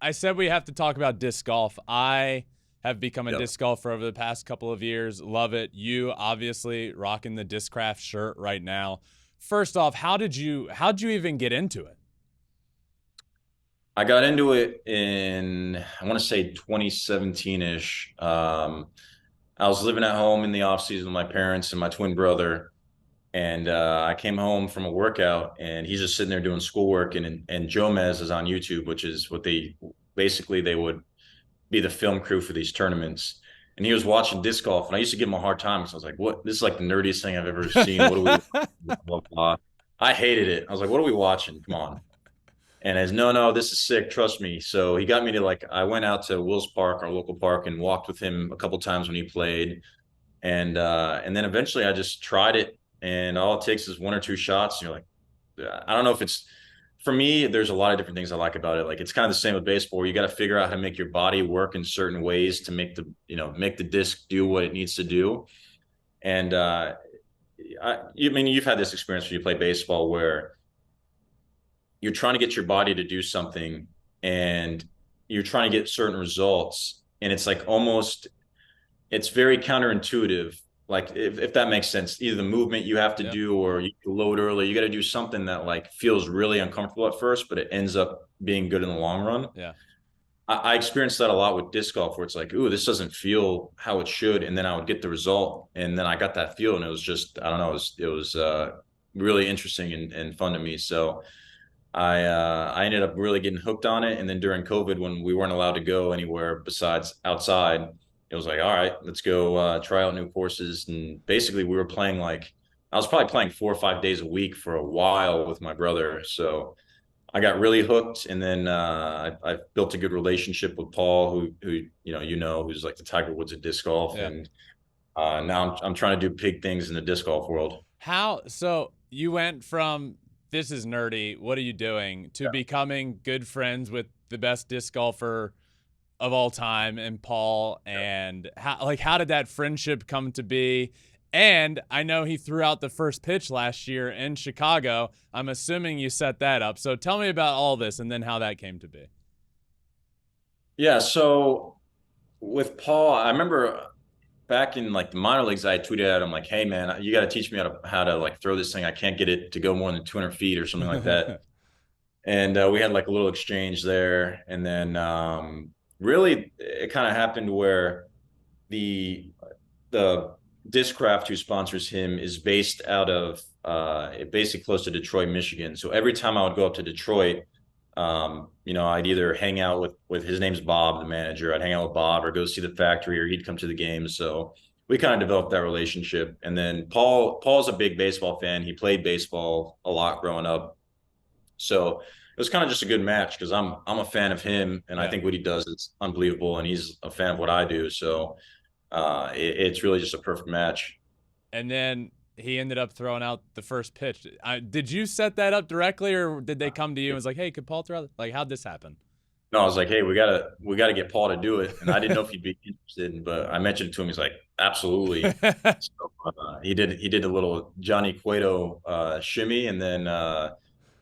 I said we have to talk about disc golf. I have become a Yep. disc golfer over the past couple of years. Love it. You obviously rocking the Discraft shirt right now. First off, how'd you even get into it? I got into it in, I want to say 2017-ish. I was living at home in the off season with my parents and my twin brother. And I came home from a workout and he's just sitting there doing schoolwork and Jomez is on YouTube, which is what they would be the film crew for these tournaments. And he was watching disc golf and I used to give him a hard time because I was like, what? This is like the nerdiest thing I've ever seen. What are we blah, blah, blah. I hated it. I was like, what are we watching? Come on. And as no, this is sick. Trust me. So he got me to I went out to Wills Park, our local park, and walked with him a couple times when he played. And then eventually I just tried it. And all it takes is one or two shots. And you're like, I don't know if it's for me, there's a lot of different things I like about it. Like it's kind of the same with baseball where you got to figure out how to make your body work in certain ways to make the disc do what it needs to do. And you've had this experience when you play baseball where you're trying to get your body to do something and you're trying to get certain results and it's like almost it's very counterintuitive, like if that makes sense, either the movement you have to Yep. do or you load early, you got to do something that like feels really uncomfortable at first but it ends up being good in the long run. Yeah. I experienced that a lot with disc golf where it's like, ooh, this doesn't feel how it should, and then I would get the result and then I got that feel and it was just, I don't know, it was really interesting and fun to me. So I ended up really getting hooked on it. And then during COVID, when we weren't allowed to go anywhere besides outside, it was like, all right, let's go try out new courses. And basically, we were playing I was probably playing 4 or 5 days a week for a while with my brother. So I got really hooked. And then I built a good relationship with Paul, who who's like the Tiger Woods of disc golf. Yeah. And now I'm trying to do big things in the disc golf world. So you went from this is nerdy, what are you doing, to becoming good friends with the best disc golfer of all time and Paul, and how did that friendship come to be? And I know he threw out the first pitch last year in Chicago. I'm assuming you set that up. So tell me about all this and then how that came to be. Yeah, so with Paul, I remember back in like the minor leagues, I tweeted at him like, "Hey man, you got to teach me how to like throw this thing. I can't get it to go more than 200 feet or something like that." And we had like a little exchange there, and then really it kind of happened where the the Discraft who sponsors him is based out of basically close to Detroit, Michigan. So every time I would go up to Detroit, I'd either hang out with his name's Bob, the manager. I'd hang out with Bob or go see the factory, or he'd come to the games. So we kind of developed that relationship. And then Paul's a big baseball fan. He played baseball a lot growing up. So it was kind of just a good match because I'm a fan of him, and I Yeah. think what he does is unbelievable, and he's a fan of what I do. So it's really just a perfect match. And then he ended up throwing out the first pitch. Did you set that up directly, or did they come to you and was like, "Hey, could Paul throw?" Like, how'd this happen? No, I was like, hey, we gotta get Paul to do it, and I didn't know if he'd be interested, but I mentioned it to him. He's like, absolutely. So he did a little Johnny Cueto shimmy, and then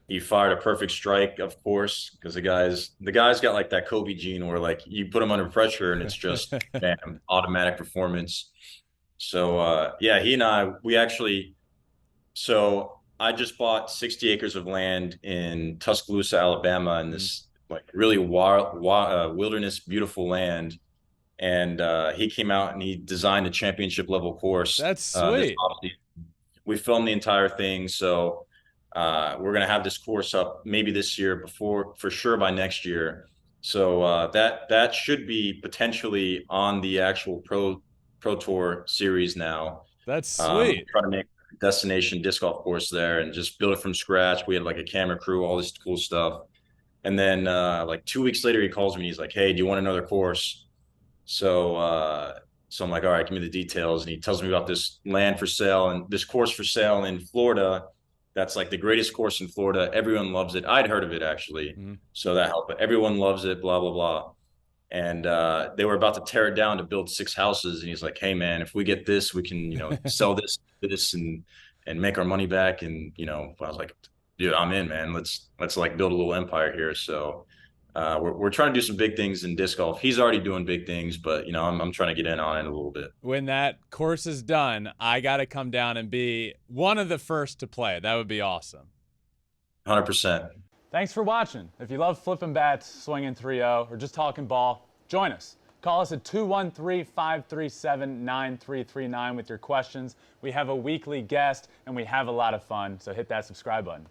he fired a perfect strike, of course, because the guy's got like that Kobe gene where like you put him under pressure and it's just bam, automatic performance. So yeah, he and I we actually so I just bought 60 acres of land in Tuscaloosa, Alabama, in Mhm. this like really wild, wilderness, beautiful land. And he came out and he designed a championship level course That's this sweet. offseason. We filmed the entire thing, so we're gonna have this course up maybe this year, before for sure by next year. So that should be potentially on the actual pro tour series now. That's sweet. Try to make a destination disc golf course there and just build it from scratch. We had like a camera crew, all this cool stuff. And then like 2 weeks later, he calls me. He's like, "Hey, do you want another course?" So so I'm like, "All right, give me the details." And he tells me about this land for sale and this course for sale in Florida. That's like the greatest course in Florida. Everyone loves it. I'd heard of it actually, Mhm. so that helped. But everyone loves it. Blah blah blah. And they were about to tear it down to build 6 houses. And he's like, "Hey man, if we get this, we can sell this and make our money back." And I was like, "Dude, I'm in, man. Let's like build a little empire here." So we're trying to do some big things in disc golf. He's already doing big things, but I'm trying to get in on it a little bit. When that course is done, I got to come down and be one of the first to play. That would be awesome. 100%. Thanks for watching. If you love flipping bats, swinging 3-0, or just talking ball, join us. Call us at 213-537-9339 with your questions. We have a weekly guest, and we have a lot of fun, so hit that subscribe button.